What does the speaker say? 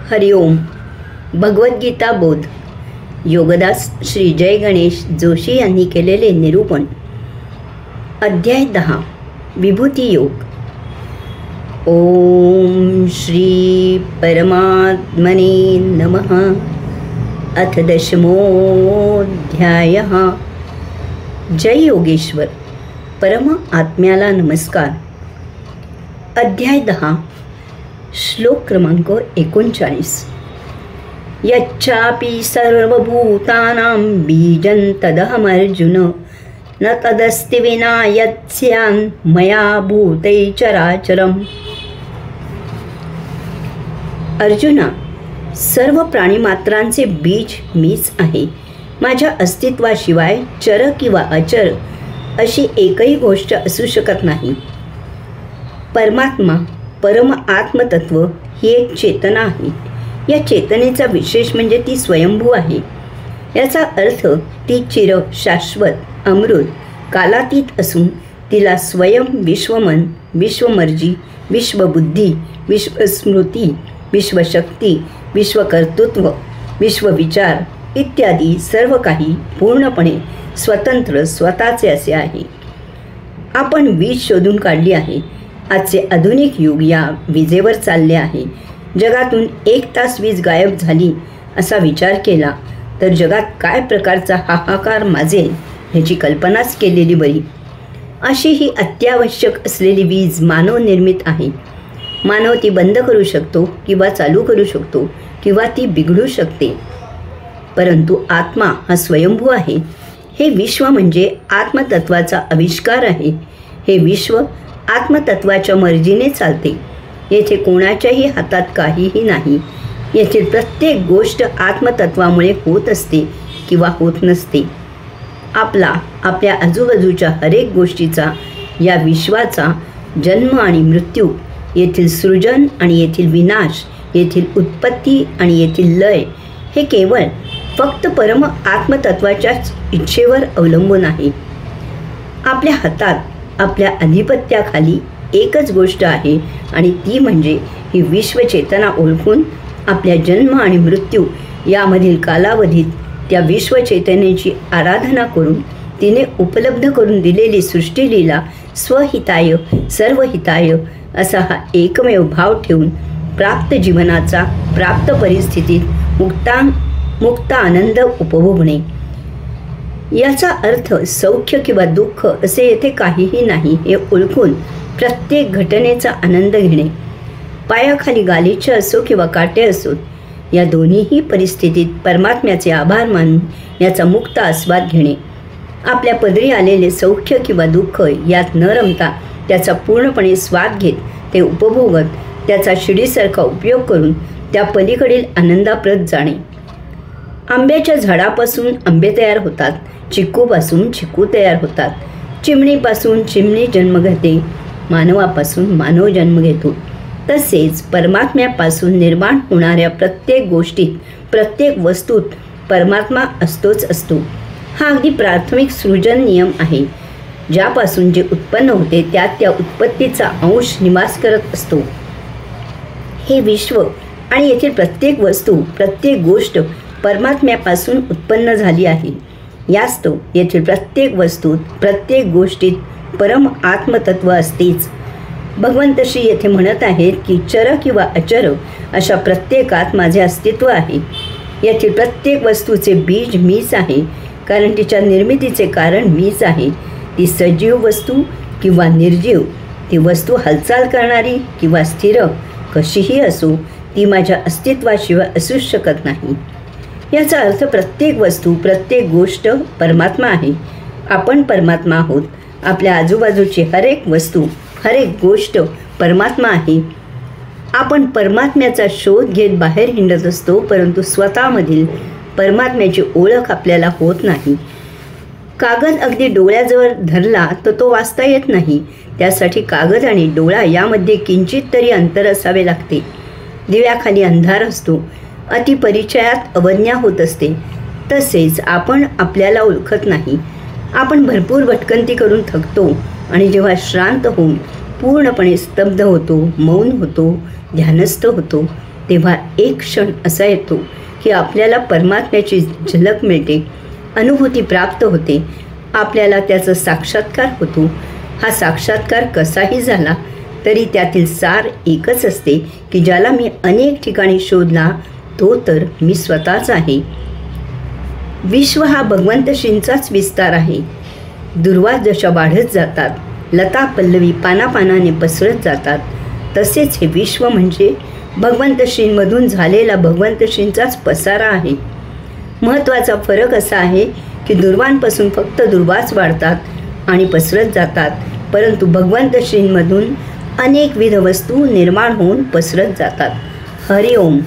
हरिओम. भगवद्गीता बोध. योगदास श्री जय गणेश जोशी यांनी केलेले निरूपण. अध्याय 10. विभूती योग. ओम श्री परमात्मने नमः. अथ 10मोऽध्यायः. जय योगेश्वर. परम आत्म्याला नमस्कार. अध्याय 10. श्लोक क्रमांक 39. यच्चापि सर्वभूतानां बीजं तदहमर्जुन न तदस्ति विना यत्स्यान् मया भूते चराचरम्. अर्जुना, सर्व प्राणीमात्रांचे बीज मीच आहे. माझ्या अस्तित्वाशिवाय चर किंवा अचर अशी एकही गोष्ट असू शकत नाही. परमात्मा, परम आत्मतत्व ही एक चेतना आहे. या चेतनेचा विशेष म्हणजे ती स्वयंभू आहे. याचा अर्थ ती चिर, शाश्वत, अमृत, कालातीत असून तिला स्वयं, विश्वमन, विश्वमर्जी, विश्वबुद्धी, विश्वस्मृती, विश्वशक्ती, विश्वकर्तृत्व, विश्वविचार इत्यादी सर्व काही पूर्णपणे स्वतंत्र, स्वतःचे असे आहे. आपण वीज शोधून काढली आहे. आजचे आधुनिक युग या विजेवर चालले आहे. जगातून 1 तास वीज गायब झाली असा विचार केला तर जगात काय प्रकारचा हाहाकार माजेल ह्याची कल्पनाच केलेली बरी. अशी ही अत्यावश्यक असलेली वीज मानवनिर्मित आहे. मानव ती बंद करू शकतो किंवा चालू करू शकतो किंवा ती बिघडू शकते. परंतु आत्मा हा स्वयंभू आहे. हे विश्व म्हणजे आत्मतत्वाचा आविष्कार आहे. हे विश्व आत्मतत्वाच्या मर्जीने चालते. येथे कोणाच्याही हातात काहीही नाही. येथील प्रत्येक गोष्ट आत्मतत्वामुळे होत असते किंवा होत नसते. आपल्या आजूबाजूच्या हरेक गोष्टीचा, या विश्वाचा जन्म आणि मृत्यू, येथील सृजन आणि येथील विनाश, येथील उत्पत्ती आणि येथील लय हे केवळ फक्त परम आत्मतत्वाच्याच इच्छेवर अवलंबून आहे. आपल्या हातात, आपल्या अधिपत्याखाली एकच गोष्ट आहे आणि ती म्हणजे ही विश्वचेतना ओळखून आपल्या जन्म आणि मृत्यू यामधील कालावधीत त्या विश्वचेतनेची आराधना करून तिने उपलब्ध करून दिलेली सृष्टीलीला स्वहिताय सर्वहिताय असा हा एकमेव भाव ठेवून प्राप्त जीवनाचा प्राप्त परिस्थितीत मुक्त आनंद उपभोगणे. याचा अर्थ सौख्य किंवा दुःख असे येथे काहीही नाही हे ओळखून प्रत्येक घटनेचा आनंद घेणे. पायाखाली गालिचे असो किंवा काटे असोत, या दोन्हीही परिस्थितीत परमात्म्याचे आभार मानून याचा मुक्त आस्वाद घेणे. आपल्या पदरी आलेले सौख्य किंवा दुःख यात न रमता त्याचा पूर्णपणे स्वाद घेत ते उपभोगत त्याचा शिडीसारखा उपयोग करून त्या पलीकडील आनंदाप्रत जाणे. आंब्याच्या झाडापासून आंबे तयार होतात. चिक्कूपासून चिक्कू तयार होतात. चिमणीपासून चिमणी जन्म घेते. मानवापासून मानव जन्म घेतो. तसेच परमात्म्यापासून निर्माण होणाऱ्या प्रत्येक गोष्टीत, प्रत्येक वस्तूत परमात्मा असतोच असतो. हा अगदी प्राथमिक सृजन नियम आहे. ज्यापासून जे उत्पन्न होते त्यात त्या उत्पत्तीचा अंश निवास करत असतो. हे विश्व आणि येथील प्रत्येक वस्तू, प्रत्येक गोष्ट परमात्म्यापासून उत्पन्न झाली आहे. यास्तव येथील प्रत्येक वस्तूत, प्रत्येक गोष्टीत परम आत्मतत्व असतेच. भगवंत श्री येथे म्हणत आहेत की चर किंवा अचर अशा प्रत्येकात माझे अस्तित्व आहे. येथील प्रत्येक वस्तूचे बीज मीच आहे, कारण तिच्या निर्मितीचे कारण मीच आहे. ती सजीव वस्तू किंवा निर्जीव, ती वस्तू हालचाल करणारी किंवा स्थिर कशीही असो, ती माझ्या अस्तित्वाशिवाय असूच शकत नाही. याचा अर्थ प्रत्येक वस्तू, प्रत्येक गोष्ट परमात्मा आहे. आपण परमात्मा आहोत. आपल्या आजूबाजूची हरेक वस्तू, हरेक गोष्ट परमात्मा आहे. आपण परमात्म्याचा शोध घेत बाहेर हिंडत असतो, परंतु स्वतःमधील परमात्म्याची ओळख आपल्याला होत नाही. कागद अगदी डोळ्याजवळ धरला तर तो वाचता येत नाही. त्यासाठी कागद आणि डोळा यामध्ये किंचित तरी अंतर असावे लागते. दिव्याखाली अंधार असतो. अतिपरिचयात अवज्ञा होत असते. तसेच आपण आपल्याला ओळखत नाही. आपण भरपूर भटकंती करून थकतो आणि जेव्हा श्रांत होऊन पूर्णपणे स्तब्ध होतो, मौन होतो, ध्यानस्थ होतो, तेव्हा एक क्षण असा येतो की आपल्याला परमात्म्याची झलक मिळते, अनुभूती प्राप्त होते, आपल्याला त्याचा साक्षात्कार होतो. हा साक्षात्कार कसाही झाला तरी त्यातील सार एकच असते की ज्याला मी अनेक ठिकाणी शोधला तो तर मी स्वतःच आहे. विश्व हा भगवंतश्रींचाच विस्तार आहे. दुर्वा जशा वाढत जातात, लता पल्लवी पानापानाने पसरत जातात, तसेच हे विश्व म्हणजे भगवंतश्रींमधून झालेला भगवंतश्रींचाच पसारा आहे. महत्त्वाचा फरक असा आहे की दुर्वांपासून फक्त दुर्वाच वाढतात आणि पसरत जातात, परंतु भगवंतश्रींमधून अनेकविध वस्तू निर्माण होऊन पसरत जातात. हरि ओम.